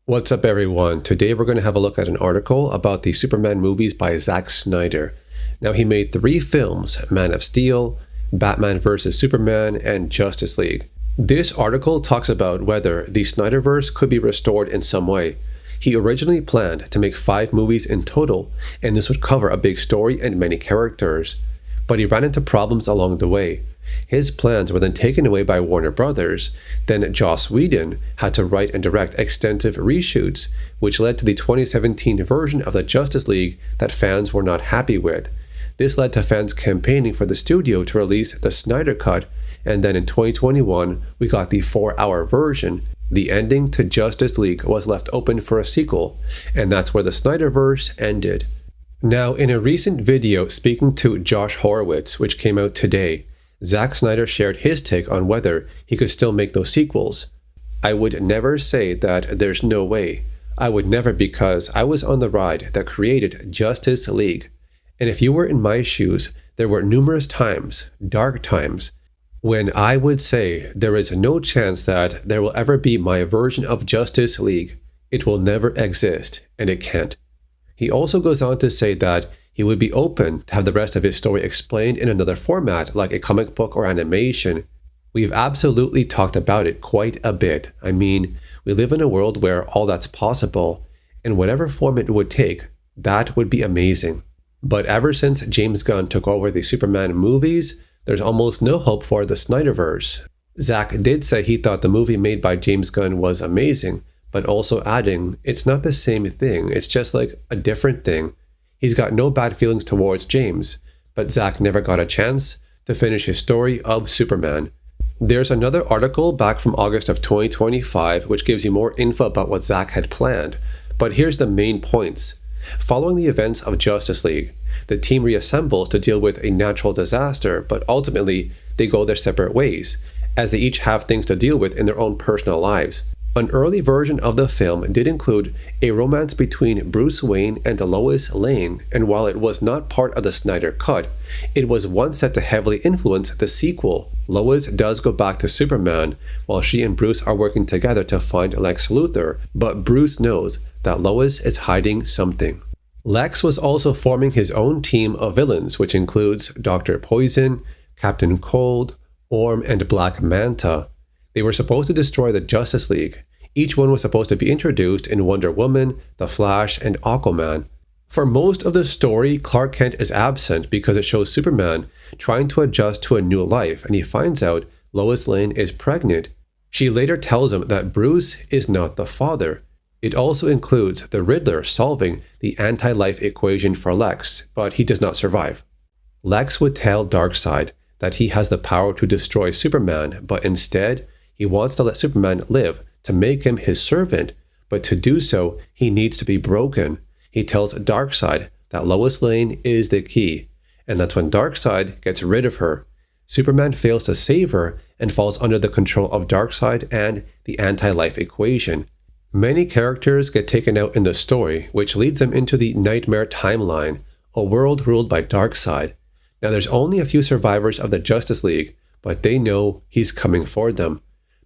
What's up, everyone? Today we're going to have a look at an article about the Superman movies by Zack Snyder. Now, he made 3 films: Man of Steel, Batman vs. Superman, and Justice League. This article talks about whether the SnyderVerse could be restored in some way. He originally planned to make 5 movies in total, and this would cover a big story and many characters. But he ran into problems along the way. His plans were then taken away by Warner Brothers. Then Joss Whedon had to write and direct extensive reshoots, which led to the 2017 version of the Justice League that fans were not happy with. This led to fans campaigning for the studio to release the Snyder Cut, and then in 2021, we got the 4-hour version. The ending to Justice League was left open for a sequel, and that's where the SnyderVerse ended. Now, in a recent video speaking to Josh Horowitz, which came out today, Zack Snyder shared his take on whether he could still make those sequels. I would never say that there's no way. I would never, because I was on the ride that created Justice League. And if you were in my shoes, there were numerous times, dark times, when I would say there is no chance that there will ever be my version of Justice League. It will never exist, and it can't. He also goes on to say that he would be open to have the rest of his story explained in another format, like a comic book or animation. We've absolutely talked about it quite a bit. I mean, we live in a world where all that's possible, and whatever form it would take, that would be amazing. But ever since James Gunn took over the Superman movies, there's almost no hope for the SnyderVerse. Zack did say he thought the movie made by James Gunn was amazing, but also adding, it's not the same thing, it's just like a different thing. He's got no bad feelings towards James, but Zack never got a chance to finish his story of Superman. There's another article back from August of 2025 which gives you more info about what Zack had planned, but here's the main points. Following the events of Justice League, the team reassembles to deal with a natural disaster, but ultimately they go their separate ways, as they each have things to deal with in their own personal lives. An early version of the film did include a romance between Bruce Wayne and Lois Lane, and while it was not part of the Snyder Cut, it was one set to heavily influence the sequel. Lois does go back to Superman while she and Bruce are working together to find Lex Luthor, but Bruce knows that Lois is hiding something. Lex was also forming his own team of villains, which includes Dr. Poison, Captain Cold, Orm, and Black Manta. They were supposed to destroy the Justice League. Each one was supposed to be introduced in Wonder Woman, The Flash, and Aquaman. For most of the story, Clark Kent is absent because it shows Superman trying to adjust to a new life, and he finds out Lois Lane is pregnant. She later tells him that Bruce is not the father. It also includes the Riddler solving the anti-life equation for Lex, but he does not survive. Lex would tell Dark Seid that he has the power to destroy Superman, but instead, he wants to let Superman live to make him his servant, but to do so, he needs to be broken. He tells Dark Seid that Lois Lane is the key, and that's when Dark Seid gets rid of her. Superman fails to save her and falls under the control of Dark Seid and the anti-life equation. Many characters get taken out in the story, which leads them into the Nightmare Timeline, a world ruled by Dark Seid. Now, there's only a few survivors of the Justice League, but they know he's coming for them.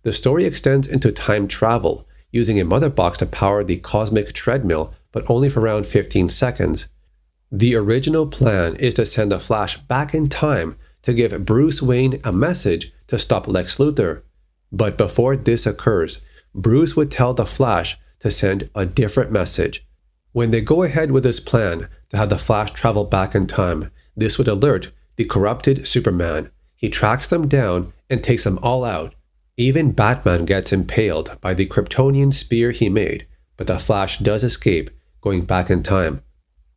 The story extends into time travel, using a mother box to power the cosmic treadmill, but only for around 15 seconds. The original plan is to send the Flash back in time to give Bruce Wayne a message to stop Lex Luthor. But before this occurs, Bruce would tell the Flash to send a different message. When they go ahead with this plan to have the Flash travel back in time, this would alert the corrupted Superman. He tracks them down and takes them all out. Even Batman gets impaled by the Kryptonian spear he made, but the Flash does escape, going back in time.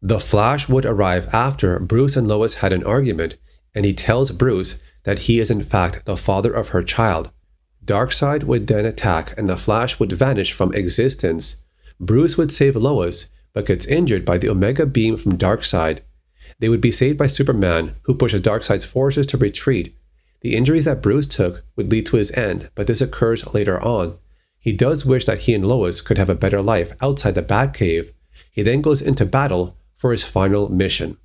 The Flash would arrive after Bruce and Lois had an argument, and he tells Bruce that he is in fact the father of her child. Darkseid would then attack, and the Flash would vanish from existence. Bruce would save Lois, but gets injured by the Omega Beam from Darkseid. They would be saved by Superman, who pushes Darkseid's forces to retreat. The injuries that Bruce took would lead to his end, but this occurs later on. He does wish that he and Lois could have a better life outside the Batcave. He then goes into battle for his final mission.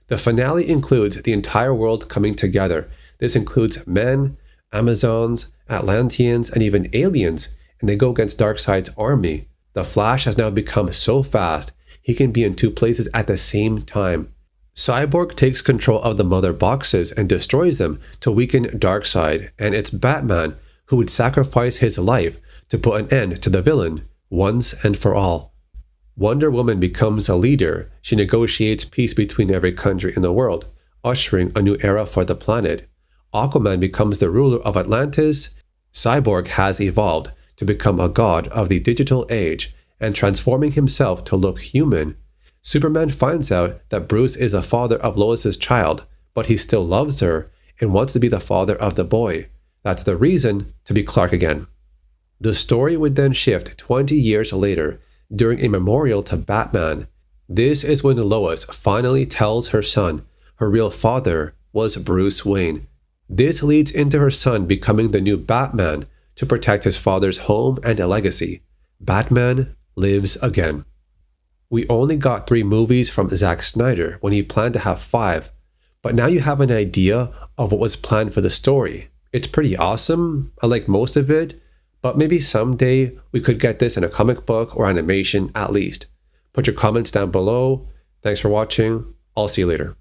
The finale includes the entire world coming together. This includes men, Amazons, Atlanteans, and even aliens, and they go against Darkseid's army. The Flash has now become so fast, he can be in 2 places at the same time. Cyborg takes control of the mother boxes and destroys them to weaken Dark Seid, and it's Batman who would sacrifice his life to put an end to the villain once and for all. Wonder Woman becomes a leader. She negotiates peace between every country in the world, ushering a new era for the planet. Aquaman becomes the ruler of Atlantis. Cyborg has evolved to become a god of the digital age and transforming himself to look human. Superman finds out that Bruce is the father of Lois's child, but he still loves her and wants to be the father of the boy. That's the reason to be Clark again. The story would then shift 20 years later during a memorial to Batman. This is when Lois finally tells her son her real father was Bruce Wayne. This leads into her son becoming the new Batman to protect his father's home and a legacy. Batman lives again. We only got 3 movies from Zack Snyder when he planned to have 5, but now you have an idea of what was planned for the story. It's pretty awesome. I like most of it, but maybe someday we could get this in a comic book or animation at least. Put your comments down below. Thanks for watching. I'll see you later.